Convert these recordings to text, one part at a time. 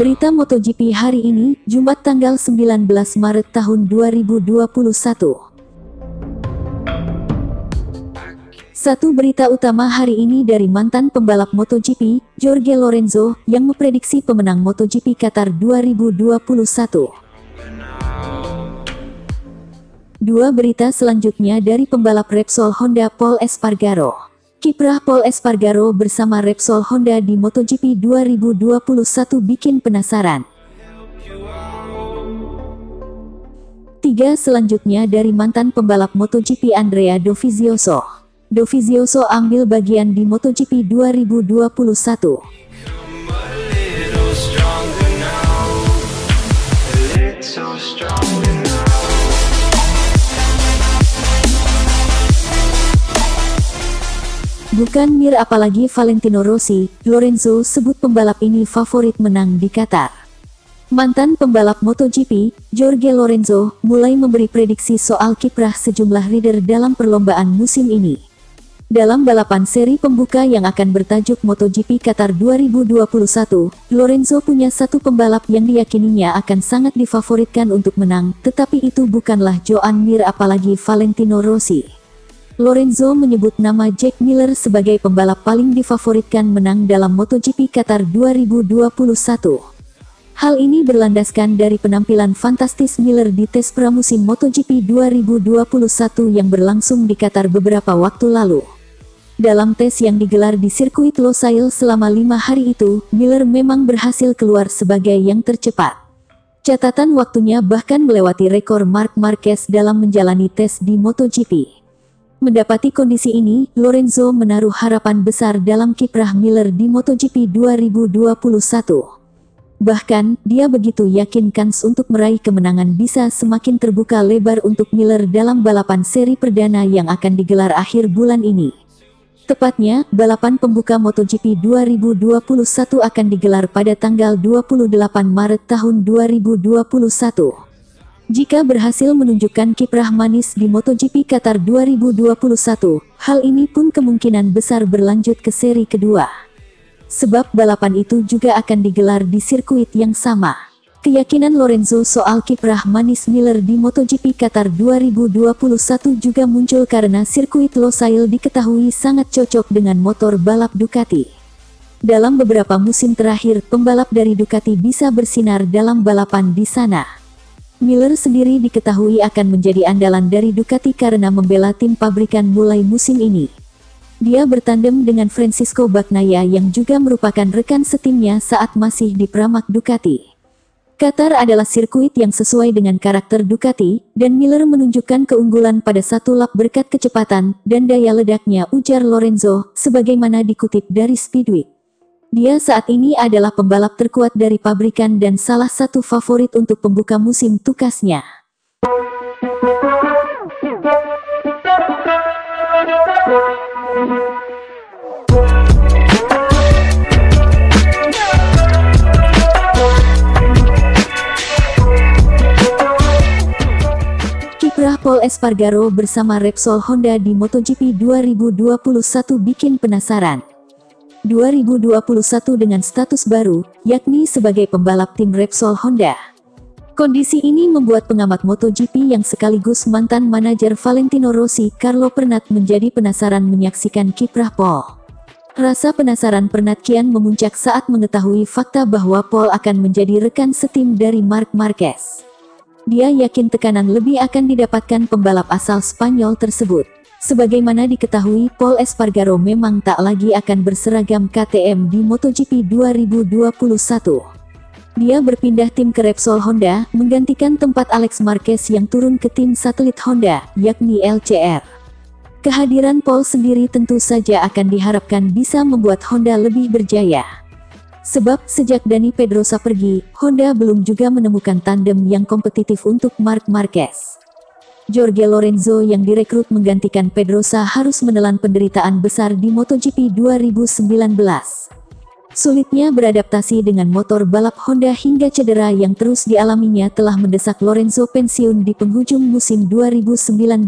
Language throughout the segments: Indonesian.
Berita MotoGP hari ini, Jumat tanggal 19 Maret tahun 2021. Satu berita utama hari ini dari mantan pembalap MotoGP, Jorge Lorenzo, yang memprediksi pemenang MotoGP Qatar 2021. Dua berita selanjutnya dari pembalap Repsol Honda Pol Espargaro. Kiprah Pol Espargaro bersama Repsol Honda di MotoGP 2021 bikin penasaran. Tiga selanjutnya dari mantan pembalap MotoGP Andrea Dovizioso. Dovizioso ambil bagian di MotoGP 2021. Bukan Mir apalagi Valentino Rossi, Lorenzo sebut pembalap ini favorit menang di Qatar. Mantan pembalap MotoGP, Jorge Lorenzo, mulai memberi prediksi soal kiprah sejumlah rider dalam perlombaan musim ini. Dalam balapan seri pembuka yang akan bertajuk MotoGP Qatar 2021, Lorenzo punya satu pembalap yang diyakininya akan sangat difavoritkan untuk menang, tetapi itu bukanlah Joan Mir apalagi Valentino Rossi. Lorenzo menyebut nama Jack Miller sebagai pembalap paling difavoritkan menang dalam MotoGP Qatar 2021. Hal ini berlandaskan dari penampilan fantastis Miller di tes pramusim MotoGP 2021 yang berlangsung di Qatar beberapa waktu lalu. Dalam tes yang digelar di sirkuit Losail selama 5 hari itu, Miller memang berhasil keluar sebagai yang tercepat. Catatan waktunya bahkan melewati rekor Marc Marquez dalam menjalani tes di MotoGP. Mendapati kondisi ini, Lorenzo menaruh harapan besar dalam kiprah Miller di MotoGP 2021. Bahkan, dia begitu yakin kans untuk meraih kemenangan bisa semakin terbuka lebar untuk Miller dalam balapan seri perdana yang akan digelar akhir bulan ini. Tepatnya, balapan pembuka MotoGP 2021 akan digelar pada tanggal 28 Maret tahun 2021. Jika berhasil menunjukkan kiprah manis di MotoGP Qatar 2021, hal ini pun kemungkinan besar berlanjut ke seri kedua. Sebab balapan itu juga akan digelar di sirkuit yang sama. Keyakinan Lorenzo soal kiprah manis Miller di MotoGP Qatar 2021 juga muncul karena sirkuit Losail diketahui sangat cocok dengan motor balap Ducati. Dalam beberapa musim terakhir, pembalap dari Ducati bisa bersinar dalam balapan di sana. Miller sendiri diketahui akan menjadi andalan dari Ducati karena membela tim pabrikan mulai musim ini. Dia bertandem dengan Francisco Bagnaia yang juga merupakan rekan setimnya saat masih di Pramac Ducati. Qatar adalah sirkuit yang sesuai dengan karakter Ducati, dan Miller menunjukkan keunggulan pada satu lap berkat kecepatan dan daya ledaknya, ujar Lorenzo, sebagaimana dikutip dari Speedweek. Dia saat ini adalah pembalap terkuat dari pabrikan dan salah satu favorit untuk pembuka musim tukasnya. Kiprah Pol Espargaro bersama Repsol Honda di MotoGP 2021 bikin penasaran. 2021 dengan status baru, yakni sebagai pembalap tim Repsol Honda. Kondisi ini membuat pengamat MotoGP yang sekaligus mantan manajer Valentino Rossi, Carlo Pernat, menjadi penasaran menyaksikan kiprah Pol. Rasa penasaran Pernat kian memuncak saat mengetahui fakta bahwa Pol akan menjadi rekan setim dari Marc Marquez. Dia yakin tekanan lebih akan didapatkan pembalap asal Spanyol tersebut. Sebagaimana diketahui, Pol Espargaro memang tak lagi akan berseragam KTM di MotoGP 2021. Dia berpindah tim ke Repsol Honda, menggantikan tempat Alex Marquez yang turun ke tim satelit Honda, yakni LCR. Kehadiran Pol sendiri tentu saja akan diharapkan bisa membuat Honda lebih berjaya. Sebab sejak Dani Pedrosa pergi, Honda belum juga menemukan tandem yang kompetitif untuk Marc Marquez. Jorge Lorenzo yang direkrut menggantikan Pedrosa harus menelan penderitaan besar di MotoGP 2019. Sulitnya beradaptasi dengan motor balap Honda hingga cedera yang terus dialaminya telah mendesak Lorenzo pensiun di penghujung musim 2019.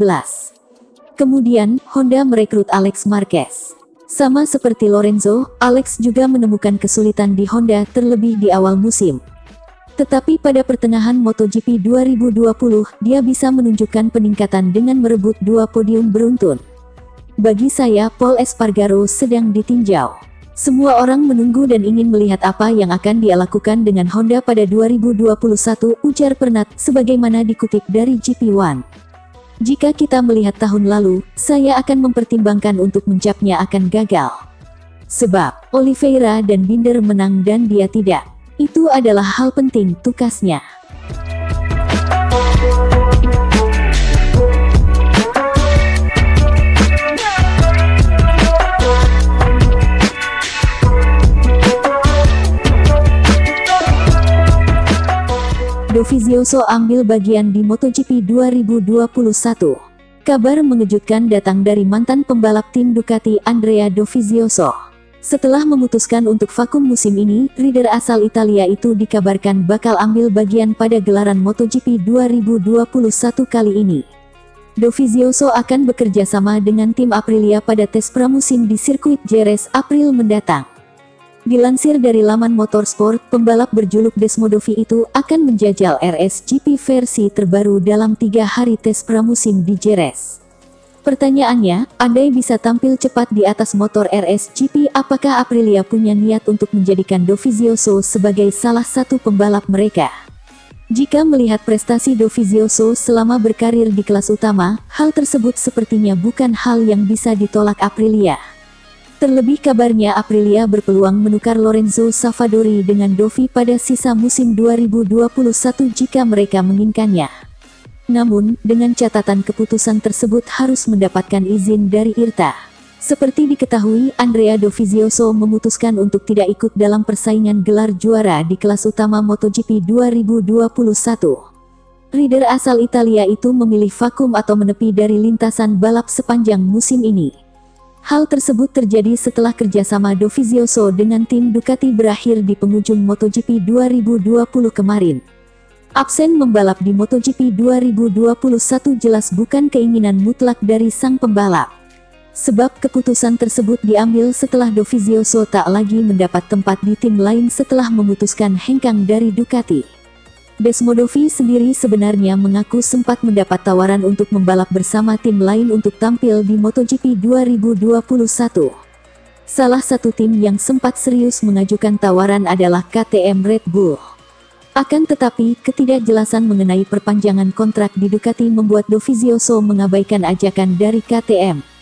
Kemudian, Honda merekrut Alex Marquez. Sama seperti Lorenzo, Alex juga menemukan kesulitan di Honda terlebih di awal musim. Tetapi pada pertengahan MotoGP 2020, dia bisa menunjukkan peningkatan dengan merebut 2 podium beruntun. Bagi saya, Pol Espargaro sedang ditinjau. Semua orang menunggu dan ingin melihat apa yang akan dia lakukan dengan Honda pada 2021, ujar Pernat, sebagaimana dikutip dari GP1. Jika kita melihat tahun lalu, saya akan mempertimbangkan untuk mencapnya akan gagal. Sebab, Oliveira dan Binder menang dan dia tidak. Itu adalah hal penting, tukasnya. Dovizioso ambil bagian di MotoGP 2021. Kabar mengejutkan datang dari mantan pembalap tim Ducati Andrea Dovizioso. Setelah memutuskan untuk vakum musim ini, rider asal Italia itu dikabarkan bakal ambil bagian pada gelaran MotoGP 2021 kali ini. Dovizioso akan bekerja sama dengan tim Aprilia pada tes pramusim di sirkuit Jerez April mendatang. Dilansir dari laman Motorsport, pembalap berjuluk Desmodovi itu akan menjajal RSGP versi terbaru dalam 3 hari tes pramusim di Jerez. Pertanyaannya, andai bisa tampil cepat di atas motor RSGP, apakah Aprilia punya niat untuk menjadikan Dovizioso sebagai salah satu pembalap mereka? Jika melihat prestasi Dovizioso selama berkarir di kelas utama, hal tersebut sepertinya bukan hal yang bisa ditolak Aprilia. Terlebih kabarnya Aprilia berpeluang menukar Lorenzo Savadori dengan Dovi pada sisa musim 2021 jika mereka menginginkannya. Namun, dengan catatan keputusan tersebut harus mendapatkan izin dari IRTA. Seperti diketahui, Andrea Dovizioso memutuskan untuk tidak ikut dalam persaingan gelar juara di kelas utama MotoGP 2021. Rider asal Italia itu memilih vakum atau menepi dari lintasan balap sepanjang musim ini. Hal tersebut terjadi setelah kerjasama Dovizioso dengan tim Ducati berakhir di penghujung MotoGP 2020 kemarin. Absen membalap di MotoGP 2021 jelas bukan keinginan mutlak dari sang pembalap. Sebab keputusan tersebut diambil setelah Dovizioso tak lagi mendapat tempat di tim lain setelah memutuskan hengkang dari Ducati. Desmodovi sendiri sebenarnya mengaku sempat mendapat tawaran untuk membalap bersama tim lain untuk tampil di MotoGP 2021. Salah satu tim yang sempat serius mengajukan tawaran adalah KTM Red Bull. Akan tetapi, ketidakjelasan mengenai perpanjangan kontrak di Ducati membuat Dovizioso mengabaikan ajakan dari KTM.